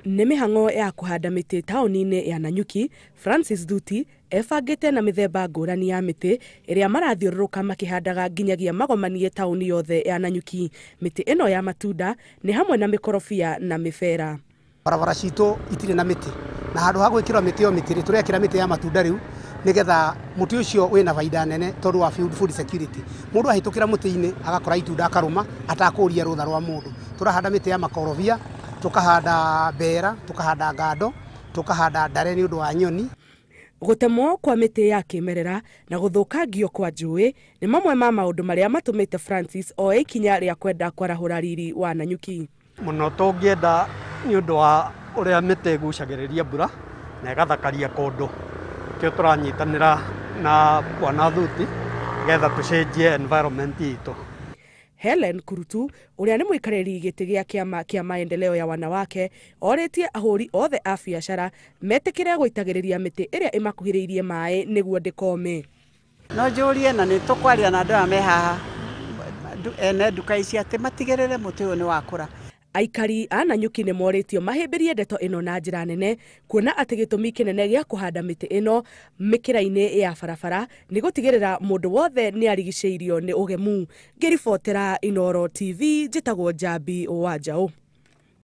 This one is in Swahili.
Nĩ mĩhang'o ya kũhanda mĩtĩ taũni-inĩ ya Nanyuki, Francis Thuti ebangĩte na mĩthemba ngũrani ya mĩtĩ ĩrĩa marathiũrũrũka makĩhandaga nginyagia magomanie taũni yothe ya Nanyuki. Mĩtĩ ĩno ya matunda nĩ hamwe na mĩkorobia na mĩbera. Barabara citũ itirĩ na mĩtĩ, na handũ ha gwĩkĩra mĩtĩ yo mĩtĩ tũrekĩra mĩtĩ ya matunda rĩu nĩgetha mũtĩ ũcio wĩna baida nene tondũ wa food security. Mũndũ ahĩtũkĩra mũtĩ-inĩ agakora itunda akarũma atakũria rũtha rwa mũndũ. Tũrahanda mĩtĩ ya makorobia, tukahanda mbera, tukahanda ngando, tukahanda ndare nĩ ũndũ wa nyoni. Gũtemwo kwa mĩtĩ ya kĩmerera na gũthũkangio kwa njũĩ nĩ mamwe ma maũndũ marĩa matũmĩte Francis oe ikinya rĩa kwenda kwarahũra riri wa Nanyuki. Mũno tũngĩenda nĩ ũndũ wa ũrĩa mĩtĩ ĩgucagĩrĩria mbura na ĩgathakaria kũndũ. Kĩo tũranyitanĩra na Bwana Thuti getha tũcenjie environment itũ. Helen Kurutu, ũrĩa nĩ mũikarĩri gĩtĩ gĩa kĩama kĩa maendeleo ya wanawake, orĩtie ahũri othe a biacara metĩkĩre gũitagĩrĩria mĩtĩ ĩrĩa ĩmakuhĩrĩirie maĩ nĩguo ndĩkome. No njũrie na nĩ tũkwaria na andũ aya me haha ene nduka ici atĩ matigĩrĩre mũtĩ ũyũ nĩ wakũra. Aikari a Nanyuki nĩ morĩtio mahĩmbĩrie ndeto ĩno na njĩra nene, kuona atĩ gĩtũmi kĩnene gĩa kũhanda mĩtĩ ĩno mĩkĩra-inĩ ya barabara nĩ gũtigĩrĩra mũndũ wothe nĩ arigicĩirio nĩ ũgemu. Ngĩribotera Inooro TV, njĩtagwo Njambi Wanjaũ.